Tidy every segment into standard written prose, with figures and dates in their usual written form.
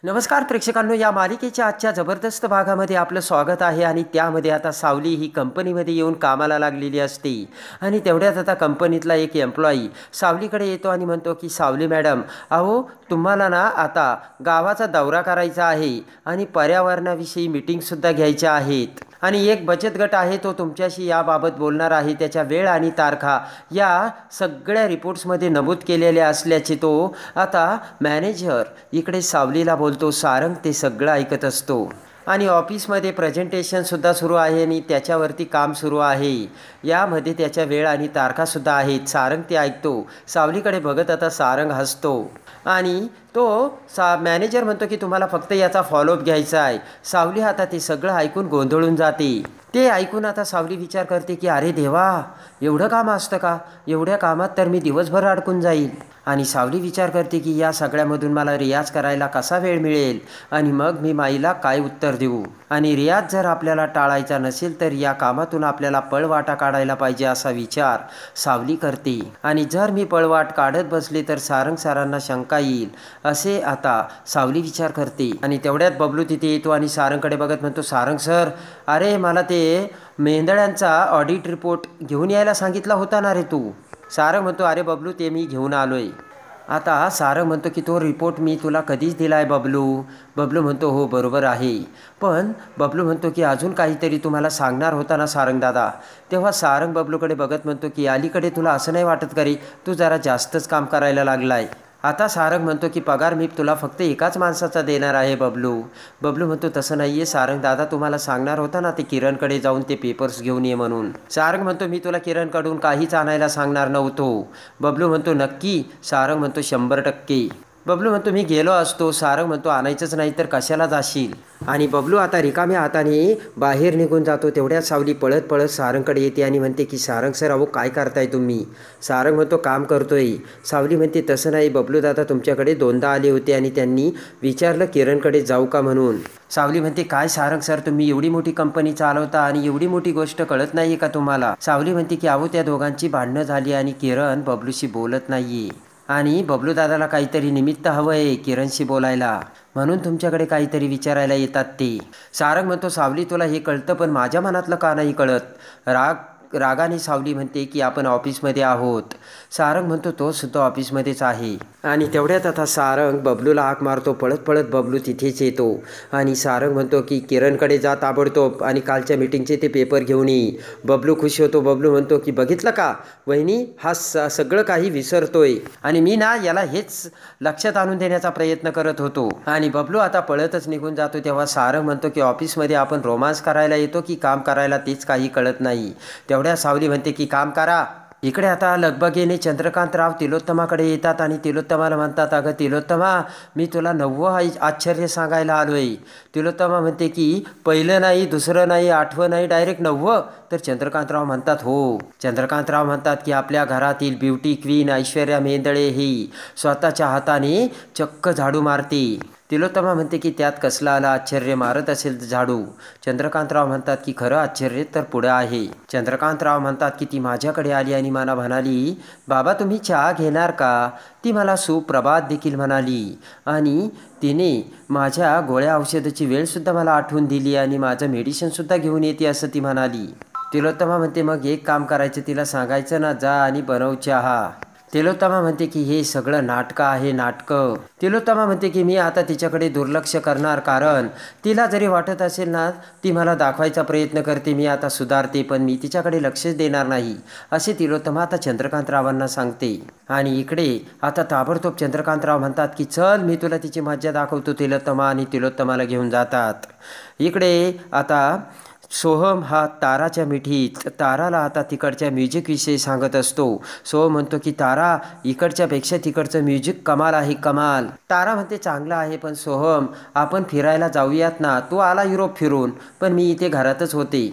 नमस्कार प्रेक्षकांनो, या मालिकेच्या आजच्या जबरदस्त भागामध्ये आपलं स्वागत आहे. आणि त्यामध्ये आता सावली ही कंपनीमध्ये येऊन कामाला लागलेली असते. आणि तेवढ्यात आता कंपनीतला एक एम्प्लॉई सावलीकडे येतो आणि म्हणतो की सावली मॅडम, अहो तुम्हाला ना आता गावाचा दौरा करायचा आहे आणि पर्यावरणाविषयी मीटिंगसुद्धा घ्यायच्या आहेत. आणि एक बचत गट आहे, तो तुमच्याशी याबाबत बोलणार आहे. त्याच्या वेळ आणि तारखा या सगळ्या रिपोर्ट्समध्ये नमूद केलेल्या असल्याचे तो आता मॅनेजर इकडे सावलीला बोलतो. सारंग ते सगळं ऐकत असतो. आणि ऑफिसमध्ये प्रेझेंटेशनसुद्धा सुरू आहे आणि त्याच्यावरती काम सुरू आहे. यामध्ये त्याच्या वेळ आणि तारखासुद्धा आहेत. सारंग ते ऐकतो. सावलीकडे बघत आता सारंग हसतो आणि तो मॅनेजर म्हणतो की तुम्हाला फक्त याचा फॉलोअप घ्यायचा आहे. सावली आता ते सगळं ऐकून गोंधळून जाते. ते ऐकून आता सावली विचार करते की अरे देवा, एवढं काम असतं का? एवढ्या कामात तर मी दिवसभर अडकून जाईल. आणि सावली विचार करते की या सगळ्यामधून मला रियाज करायला कसा वेळ मिळेल आणि मग मी माईला काय उत्तर देऊ. आणि रियाज जर आपल्याला टाळायचा नसेल तर या कामातून आपल्याला पळवाटा काढायला पाहिजे असा विचार सावली करते. आणि जर मी पळवाट काढत बसले तर सारंग सरांना शंका येईल असे आता सावली विचार करते. आणि तेवढ्यात बबलू तिथे येतो आणि सारंगकडे बघत म्हणतो, सारंग सर, अरे मला ते मेंढळ्यांचा ऑडिट रिपोर्ट घेऊन यायला सांगितला होता ना रे तू. सारंग म्हणतो, अरे बबलू ते मी घेऊन आलोय. आता सारंग म्हणतो की तो रिपोर्ट मी तुला कधीच दिला आहे बबलू. बबलू म्हणतो हो बरोबर आहे. पण बबलू म्हणतो की अजून काहीतरी तुम्हाला सांगणार होता ना सारंग दादा. तेव्हा सारंग बबलूकडे बघत म्हणतो की अलीकडे तुला असं नाही वाटत का रे, तू जरा जास्तच काम करायला लागला आहे. आता सारंग म्हणतो की पगार मी तुला फक्त एकाच माणसाचा देणार आहे बबलू. बबलू म्हणतो तसं नाही आहे सारंग दादा, तुम्हाला सांगणार होता ना ते किरणकडे जाऊन ते पेपर्स घेऊन ये म्हणून. सारंग म्हणतो मी तुला किरणकडून काहीच आणायला सांगणार नव्हतो. बबलू म्हणतो नक्की? सारंग म्हणतो 100%. बबलू म्हणतो मी गेलो असतो. सारंग म्हणतो आणायचंच नाही तर कशाला जाशील. आणि बबलू आता रिकाम्या हाताने बाहेर निघून जातो. तेवढ्यात सावली पळत पळत सारंगकडे येते आणि म्हणते की सारंग सर, अहो काय करताय तुम्ही? सारंग म्हणतो काम करतोय. सावली म्हणते तसं नाही, बबलू दादा तुमच्याकडे 2दा आले होते आणि त्यांनी विचारलं किरणकडे जाऊ का म्हणून. सावली म्हणते काय सारंग सर, तुम्ही एवढी मोठी कंपनी चालवता आणि एवढी मोठी गोष्ट कळत नाहीये का तुम्हाला? सावली म्हणते की अहो त्या दोघांची भांडणं झाली आणि किरण बबलूशी बोलत नाहीये आणि बबलू दादाला काहीतरी निमित्त हवं आहे किरणशी बोलायला, म्हणून तुमच्याकडे काहीतरी विचारायला येतात ते. सारंग म्हणतो सावली तुला हे कळतं पण माझ्या मनातलं का नाही कळत? रागाने सावली म्हणते की आपण ऑफिसमध्ये आहोत. सारंग म्हणतो तो सुद्धा ऑफिसमध्येच आहे. आणि तेवढ्यात आता सारंग बबलूला हाक मारतो. पळत पळत बबलू तिथेच येतो आणि सारंग म्हणतो की किरणकडे जा ताबडतोब आणि कालच्या मीटिंगचे ते पेपर घेऊन ये. बबलू खुश होतो. बबलू म्हणतो की बघितलं का वहिनी, हा सगळं काही विसरतोय आणि मी ना याला हेच लक्षात आणून देण्याचा प्रयत्न करत होतो. आणि बबलू आता पळतच निघून जातो. तेव्हा सारंग म्हणतो की ऑफिसमध्ये आपण रोमांस करायला येतो की काम करायला तेच काही कळत नाही. तेवढ्या सावली म्हणते की काम करा. इकडे आता लगबगीने चंद्रकांतराव तिलोत्तमाकडे येतात आणि तिलोत्तमाला म्हणतात, अगं तिलोत्तमा, मी तुला 9वं आश्चर्य सांगायला आलोय. तिलोत्तमा म्हणते की पहिलं नाही, दुसरं नाही, 8वं नाही, डायरेक्ट 9वं? तर चंद्रकांतराव म्हणतात हो. चंद्रकांतराव म्हणतात की आपल्या घरातील ब्युटी क्वीन ऐश्वर्या मेंदळे ही स्वतःच्या हाताने चक्क झाडू मारते. तिलोत्तमा म्हणते की त्यात कसलं आलं आश्चर्य, मारत असेल झाडू. चंद्रकांतराव म्हणतात की खरं आश्चर्य तर पुढं आहे. चंद्रकांतराव म्हणतात की ती माझ्याकडे आली आणि मला म्हणाली, बाबा तुम्ही चहा घेणार का? ती मला सुप्रभात देखील म्हणाली आणि तिने माझ्या गोळ्या औषधाची वेळसुद्धा मला आठवून दिली आणि माझं मेडिसिनसुद्धा घेऊन येते असं ती म्हणाली. तिलोत्तमा म्हणते मग एक काम करायचं, तिला सांगायचं ना जा आणि बनव चहा. तिलोत्तमा म्हणते की हे सगळं नाटकं आहे, नाटकं. तिलोत्तमा म्हणते की मी आता तिच्याकडे दुर्लक्ष करणार, कारण तिला जरी वाटत असेल ना ती मला दाखवायचा प्रयत्न करते, मी आता सुधारते, पण मी तिच्याकडे लक्षच देणार नाही असे तिलोत्तमा आता चंद्रकांतरावांना सांगते. आणि इकडे आता ताबडतोब चंद्रकांतराव म्हणतात की चल मी तुला तिची मज्जा दाखवतो तिलोत्तमा, आणि तिलोत्तमाला घेऊन जातात. इकडे आता सोहम हा ताराच्या मिठीत ताराला आता तिकडच्या म्युझिकविषयी सांगत असतो. सोहम म्हणतो की तारा, इकडच्यापेक्षा तिकडचं म्युझिक कमाल आहे, कमाल. तारा म्हणते चांगलं आहे, पण सोहम आपण फिरायला जाऊयात ना. तू आला युरोप फिरून, पण मी इथे घरातच होते.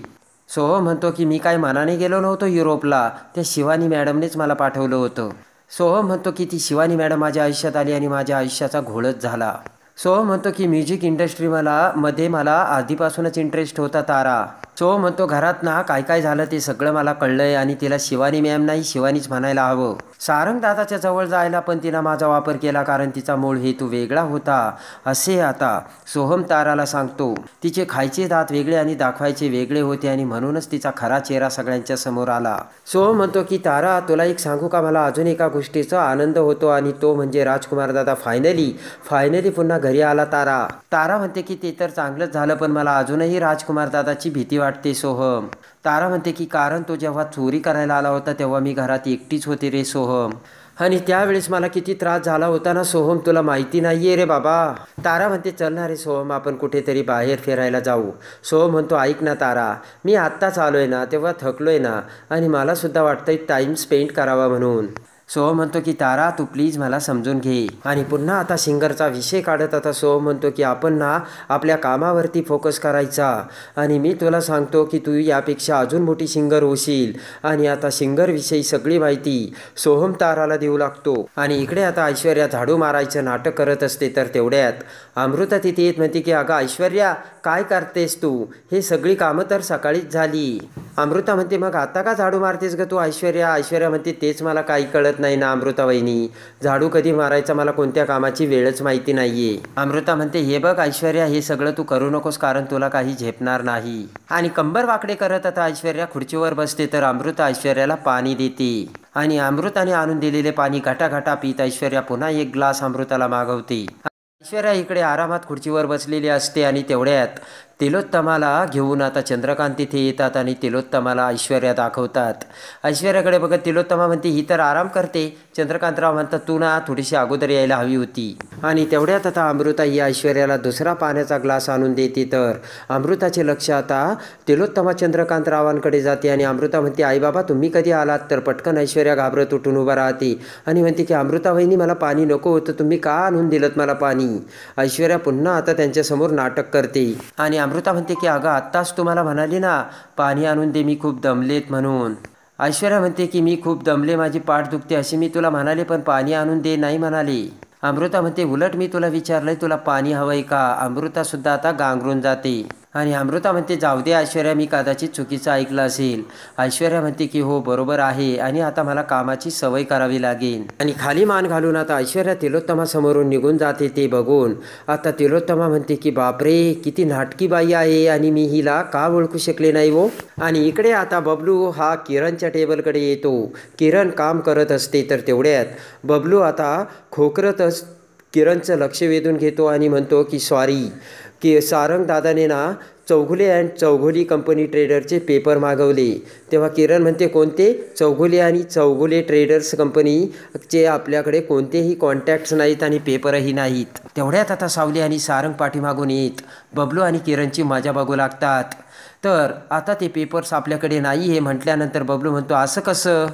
सोहम म्हणतो की मी काय मनाने गेलो नव्हतो युरोपला, त्या शिवानी मॅडमनेच मला पाठवलं होतं. सोहम म्हणतो की ती शिवानी मॅडम माझ्या आयुष्यात आली आणि माझ्या आयुष्याचा घोळच झाला. सोहम म्हणतो की म्युझिक इंडस्ट्री मला आधीपासूनच इंटरेस्ट होता तारा. सोहम म्हणतो घरात ना काय काय झालं ते सगळं मला कळलंय आणि तिला शिवानी मॅम नाही शिवानीच म्हणायला हवं. सारंग दादाच्या जवळ जायला पण तिनं माझा वापर केला कारण तिचा मूळ हेतू वेगळा होता असे आता सोहम ताराला सांगतो. तिचे खायचे दात वेगळे आणि दाखवायचे वेगळे होते आणि म्हणूनच तिचा खरा चेहरा सगळ्यांच्या समोर आला. सोहम म्हणतो की तारा तुला एक सांगू का, मला अजून एका गोष्टीचा आनंद होतो आणि तो म्हणजे राजकुमार दादा फायनली पुन्हा घरी आला. तारा म्हणते की ते तर चांगलंच झालं पण मला अजूनही राजकुमार दादाची भीती वाटते. सोहम तारा म्हणते की कारण तो जेव्हा चोरी करायला आला होता तेव्हा मी घरात एकटीच होते रे सोहम, आणि त्यावेळेस मला किती त्रास झाला होता ना सोहम तुला माहिती नाहीये रे बाबा. तारा म्हणते चल ना रे सोहम आपण कुठेतरी बाहेर फिरायला जाऊ. सोहम म्हणतो ऐक ना तारा, मी आत्ताच आलोय ना तेव्हा थकलोय ना आणि मला सुद्धा वाटतंय टाईम स्पेंड करावा म्हणून. सोहम म्हणतो की तारा तू प्लीज मला समजून घे. आणि पुन्हा आता सिंगरचा विषय काढत आता सोहम म्हणतो की आपण ना आपल्या कामावरती फोकस करायचा आणि मी तुला सांगतो की तू यापेक्षा अजून मोठी सिंगर होशील. आणि आता सिंगरविषयी सगळी माहिती सोहम ताराला देऊ लागतो. आणि इकडे आता ऐश्वर्या झाडू मारायचं नाटक करत असते तर तेवढ्यात अमृता तिथे येत म्हणते की अगं ऐश्वर्या काय करतेस तू, हे सगळी कामं तर सकाळीच झाली. अमृता म्हणते मग आता का झाडू मारतेस ग तू ऐश्वर्या म्हणते तेच मला काही कळत नाही ना अमृता वहिनी, झाडू कधी मारायचा मला कोणत्या कामाची वेळच माहिती नाहीये. अमृता म्हणते हे बघ ऐश्वर्या हे सगळं तू करू नकोस कारण तुला काही झेपणार नाही. आणि कंबर वाकडे करत आता ऐश्वर्या खुर्चीवर बसते तर अमृता ऐश्वर्याला पाणी देते आणि अमृताने आणून दिलेले पाणी घटाघटा पीत ऐश्वर्या पुन्हा एक ग्लास अमृताला मागवते. ऐश्वर्या इकडे आरामात खुर्चीवर बसलेली असते आणि तेवढ्यात तिलोत्तमाला घेऊन आता चंद्रकांत तिथे येतात आणि तिलोत्तमाला ऐश्वर्या दाखवतात. ऐश्वर्याकडे बघत तिलोत्तमा म्हणते ही तर आराम करते. चंद्रकांतराव म्हणतात तू ना थोडीशी अगोदर यायला हवी होती. आणि तेवढ्यात आता अमृता ही ऐश्वर्याला दुसरा पाण्याचा ग्लास आणून देते तर अमृताचे लक्ष आता तिलोत्तमा चंद्रकांतरावांकडे जाते आणि अमृता म्हणते आई बाबा तुम्ही कधी आलात. तर पटकन ऐश्वर्या घाबरत उठून उभा राहते आणि म्हणते की अमृता वहिनी मला पाणी नको होतं, तुम्ही का आणून दिलं मला पाणी. ऐश्वर्या पुन्हा आता त्यांच्यासमोर नाटक करते आणि अमृता म्हणते की अगं आत्ताच तुम्हाला म्हणाली ना पाणी आणून दे मी खूप दमलेत म्हणून. ऐश्वर्या म्हणते की मी खूप दमले माझी पाठ दुखते असे मी तुला म्हणाले पण पाणी आणून दे नाही म्हणाले. अमृता म्हणते उलट मी तुला विचारलंय तुला पाणी हवंय का. अमृता सुद्धा आता गांगरून जाते आणि अमृता म्हणते जाऊ दे ऐश्वर्या मी कदाचित चुकीचं ऐकलं असेल. ऐश्वर्या म्हणते की हो बरोबर आहे आणि आता मला कामाची सवय करावी लागेल. आणि खाली मान घालून आता ऐश्वर्या तिलोत्तमा समोरून निघून जाते. ते बघून आता तिलोत्तमा म्हणते की बापरे किती नाटकी बाई आहे आणि मी हिला का ओळखू शकले नाही वो. आणि इकडे आता बबलू हा किरणच्या टेबलकडे येतो. किरण काम करत असते तर तेवढ्यात बबलू आता खोकरतच किरणचं लक्ष वेधून घेतो आणि म्हणतो की सॉरी की सारंग दादाने ना चौघुले अँड चौघुले कंपनी ट्रेडरचे पेपर मागवले. तेव्हा किरण म्हणते कोणते. चौघुले आणि चौघुले ट्रेडर्स कंपनीचे आपल्याकडे कोणतेही कॉन्टॅक्ट्स नाहीत आणि पेपरही नाहीत. तेवढ्यात आता सावली आणि सारंग पाठीमागून येत बबलू आणि किरणची मजा बघू लागतात. तर आता ते पेपर्स आपल्याकडे नाही हे म्हटल्यानंतर बबलू म्हणतो असं कसं.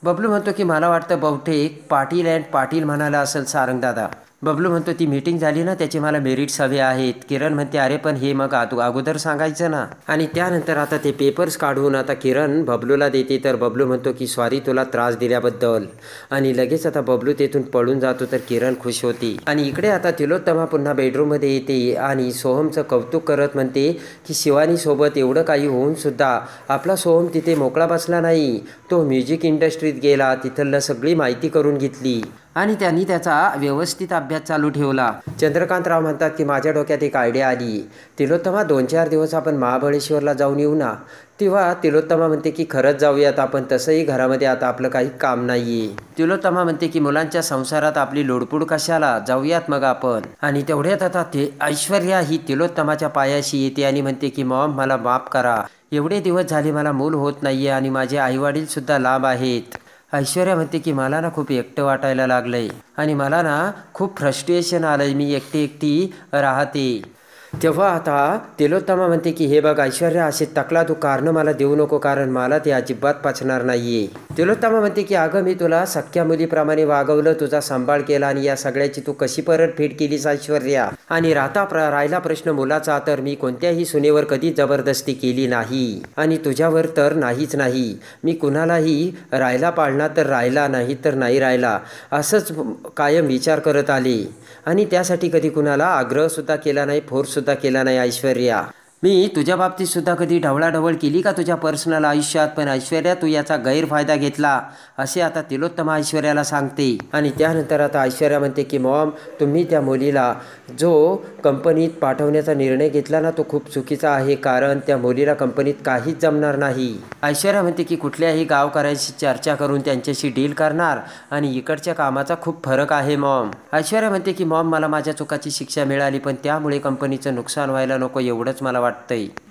बबलू म्हणतो की मला वाटतं बहुतेक पाटील अँड पाटील म्हणाला असेल सारंग दादा. बबलू म्हणतो ती मीटिंग झाली ना त्याचे मला मेरिट्स हवे आहेत. किरण म्हणते अरे पण हे मग अगोदर सांगायचं ना. आणि त्यानंतर आता ते पेपर्स काढून आता किरण बबलूला देते तर बबलू म्हणतो की सॉरी तुला त्रास दिल्याबद्दल. आणि लगेच आता बबलू तेथून पळून जातो तर किरण खुश होती. आणि इकडे आता तिलोत्तमा पुन्हा बेडरूममध्ये येते आणि सोहमचं कौतुक करत म्हणते की शिवानीसोबत एवढं काही होऊन सुद्धा आपला सोहम तिथे मोकळा बसला नाही. तो म्युझिक इंडस्ट्रीत गेला, तिथलं सगळी माहिती करून घेतली आणि त्यांनी त्याचा व्यवस्थित अभ्यास चालू ठेवला. चंद्रकांतराव म्हणतात की माझ्या डोक्यात एक आयडिया आली. तिलोत्तमा 2-4 दिवस आपण महाबळेश्वरला जाऊन येऊ ना. तेव्हा तिलोत्तमा म्हणते की खरंच जाऊयात आपण, तसंही घरामध्ये आता आपलं काही काम नाहीये. तिलोत्तमा म्हणते की मुलांच्या संसारात आपली लोडपूड कशाला, जाऊयात मग आपण. आणि तेवढ्यात आता ते ऐश्वर्या ही तिलोत्तमाच्या पायाशी येते आणि म्हणते की मॉम मला माफ करा, एवढे दिवस झाले मला मूल होत नाहीये आणि माझे आईवडील सुद्धा लांब आहेत. ऐश्वर्या म्हणते की मला ना खूप एकटं वाटायला लागलंय आणि मला ना खूप फ्रस्ट्रेशन आलंय, मी एकटी राहते. तेव्हा आता तिलोत्तमा म्हणते की हे बघ ऐश्वर्या असे तकला तू कारण मला देऊ नको कारण मला ते अजिबात पचणार नाहीये. तिलोत्तमा म्हणते की अगं मी तुला सख्या मुलीप्रमाणे वागवलं, तुझा सांभाळ केला आणि या सगळ्याची तू कशी परतफेड केलीस ऐश्वर्या. आणि राहिला प्रश्न मुलाचा तर मी कोणत्याही सुनेवर कधी जबरदस्ती केली नाही आणि तुझ्यावर तर नाहीच नाही. मी कुणालाही राहायला पाळणार तर राहिला, नाही तर नाही राहिला असंच कायम विचार करत आले आणि त्यासाठी कधी कुणाला आग्रहसुद्धा केला नाही, फोर्ससुद्धा केला नाही. ऐश्वर्या मी तुझ्या बाबतीत सुद्धा कधी ढवळाढवळ केली का तुझ्या पर्सनल आयुष्यात? पण ऐश्वर्या तू याचा गैरफायदा घेतला असे आता तिलोत्तमा ऐश्वर्याला सांगते. आणि त्यानंतर आता ऐश्वर्या म्हणते की मॉम, तुम्ही त्या मुलीला जो कंपनीत पाठवण्याचा निर्णय घेतला ना, तो खूप चुकीचा आहे. कारण त्या मुलीला कंपनीत काहीच जमणार नाही. ऐश्वर्या म्हणते की कुठल्याही गावकऱ्यांशी चर्चा करून त्यांच्याशी डील करणार आणि इकडच्या कामाचा खूप फरक आहे मॉम. ऐश्वर्या म्हणते की मॉम, मला माझ्या चुकाची शिक्षा मिळाली, पण त्यामुळे कंपनीचं नुकसान व्हायला नको एवढंच मला वाटतंय.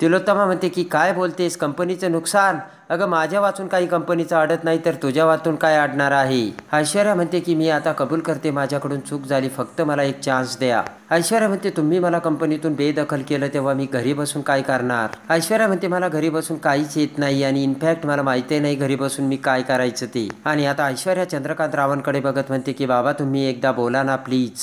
तिलोत्तमा म्हणते की काय बोलतेस, कंपनीचं नुकसान? अगं माझ्या वाचून काही कंपनीचं अडत नाही तर तुझ्या वाचून काय अडणार आहे? ऐश्वर्या म्हणते की मी आता कबूल करते, माझ्याकडून चूक झाली, फक्त मला एक चान्स द्या. ऐश्वर्या म्हणते तुम्ही मला कंपनीतून बेदखल केलं तेव्हा मी घरी बसून काय करणार? ऐश्वर्या म्हणते मला घरी बसून काहीच येत नाही आणि इनफॅक्ट मला माहिती नाही घरी बसून मी काय करायचं ते. आणि आता ऐश्वर्या चंद्रकांत रावांकडे बघत म्हणते की बाबा तुम्ही एकदा बोला ना प्लीज.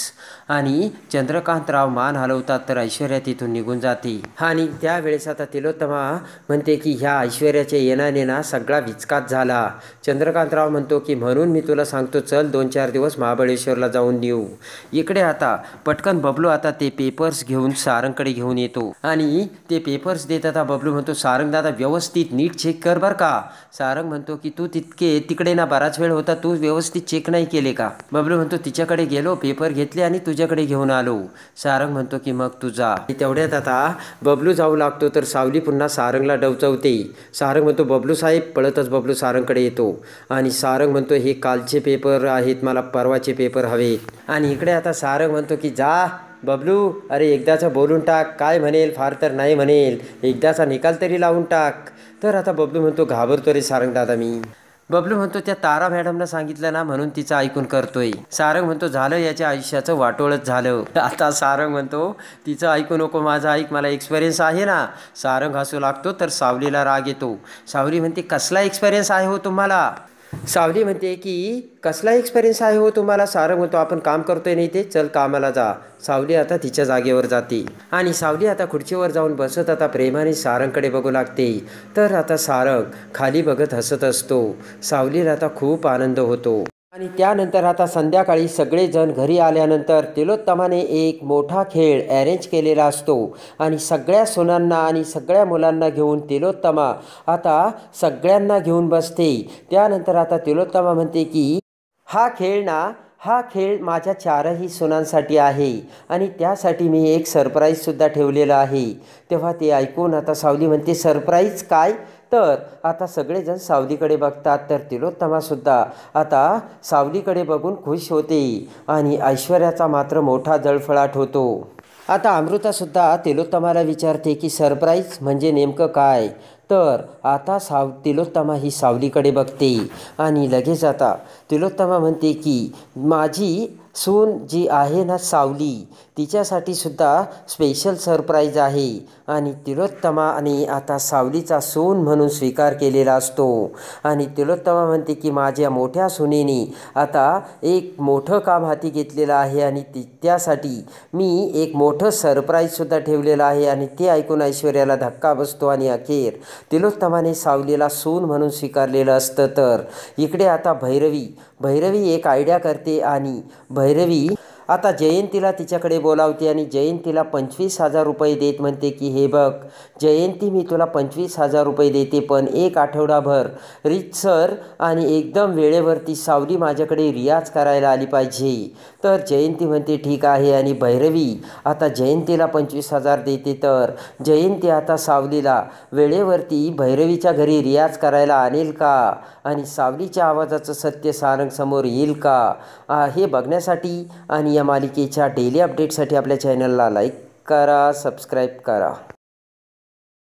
आणि चंद्रकांत राव मान हलवतात तर ऐश्वर्या तिथून निघून जाते. आणि त्यावेळेस आता तिलोत्तमा म्हणते की ह्या ऐश्वर्याच्या येण्याने ना सगळा विचकात झाला. चंद्रकांतराव म्हणतो की म्हणून मी तुला सांगतो चल 2-4 दिवस महाबळेश्वरला जाऊन येऊ. इकडे आता पटकन बबलू आता ते पेपर्स घेऊन सारंगकडे घेऊन येतो आणि ते पेपर्स देत आता बबलू म्हणतो सारंग दादा व्यवस्थित नीट चेक कर बरं का. सारंग म्हणतो की तू तिकडे ना बराच वेळ होता, तू व्यवस्थित चेक नाही केले का? बबलू म्हणतो तिच्याकडे गेलो, पेपर घेतले आणि तुझ्याकडे घेऊन आलो. सारंग म्हणतो की मग तू जा. तेवढ्यात आता बबलू जाऊ लागतो तर सावली पुन्हा सारंगला डवचवते. सारंग म्हणतो बबलू साहेब. पळतच बबलू सारंगकडे येतो आणि सारंग म्हणतो हे कालचे पेपर आहेत, मला परवाचे पेपर हवेत. आणि इकडे आता सारंग म्हणतो की जा बबलू, अरे एकदाचं बोलून टाक, काय म्हणेल फार तर नाही म्हणेल, एकदाचा निकाल तरी लावून टाक. तर आता बबलू म्हणतो घाबरतो रे सारंग दादा मी. बबलू म्हणतो त्या तारा मॅडमनं सांगितलं ना म्हणून तिचं ऐकून करतोय. सारंग म्हणतो झालं याच्या आयुष्याचं वाटोळच झालं. आता सारंग म्हणतो तिचं ऐकू नको, माझं ऐक, मला एक्सपिरियन्स आहे ना. सारंग हसू लागतो तर सावलीला राग येतो. सावली म्हणते कसला एक्सपिरियन्स आहे हो तुम्हाला? सावली म्हणते की कसला एक्सपिरियन्स आहे हो तुम्हाला? सारंग म्हणतो आपण काम करतोय नाही ते, चल कामाला जा. सावली आता तिच्या जागेवर जाते आणि सावली आता खुर्चीवर जाऊन बसत आता प्रेमाने सारंगकडे बघू लागते. तर आता सारंग खाली बघत हसत असतो. सावलीला आता खूप आनंद होतो. आणि त्यानंतर आता संध्याकाळी सगळेजण घरी आल्यानंतर तिलोत्तमाने एक मोठा खेळ अरेंज केलेला असतो आणि सगळ्या सुनांना आणि सगळ्या मुलांना घेऊन तिलोत्तमा आता सगळ्यांना घेऊन बसते. त्यानंतर आता तिलोत्तमा म्हणते की हा खेळ माझ्या 4ही सुनांसाठी आहे आणि त्यासाठी मी एक सरप्राईजसुद्धा ठेवलेलं आहे. तेव्हा ते ऐकून आता सावली म्हणते सरप्राईज काय? तर आता सगळेजण सावलीकडे बघतात तर तिलोत्तमासुद्धा आता सावलीकडे बघून खुश होते आणि ऐश्वर्याचा मात्र मोठा जळफळाट होतो. आता अमृतासुद्धा तिलोत्तमाला विचारते की सरप्राईज म्हणजे नेमकं काय? तर आता तिलोत्तमा ही सावलीकडे बघते आणि लगेच आता तिलोत्तमा म्हणते की माझी सून जी आहे ना सावली, तिच्यासाठी सुद्धा स्पेशल सरप्राईज आहे. आणि तिलोत्तमाने आता सावलीचा सून म्हणून स्वीकार केलेला असतो आणि तिलोत्तमा म्हणते की माझ्या मोठ्या सुनेने आता एक मोठं काम हाती घेतलेलं आहे आणि त्यासाठी मी एक मोठं सरप्राईजसुद्धा ठेवलेलं आहे. आणि ते ऐकून ऐश्वर्याला धक्का बसतो आणि अखेर तिलोत्तमाने सावलीला सून म्हणून स्वीकारलेलं असतं. तर इकडे आता भैरवी एक आयडिया करते आणि भैरवी आता जयंतीला तिच्याकडे बोलावते आणि जयंतीला 25,000 रुपये देत म्हणते की हे बघ जयंती, मी तुला 25,000 रुपये देते, पण एक आठवडाभर रीतसर आणि एकदम वेळेवरती सावली माझ्याकडे रियाज करायला आली पाहिजे. तर जयंती म्हणते ठीक आहे आणि भैरवी आता जयंतीला 25,000 देते. तर जयंती आता सावलीला वेळेवरती भैरवीच्या घरी रियाज करायला आणेल का आणि सावलीच्या आवाजाचं सत्य सारंगसमोर येईल का, हे बघण्यासाठी आणि या मालिकेच्या डेली अपडेटसाठी आपल्या चॅनलला लाईक करा, सबस्क्राईब करा.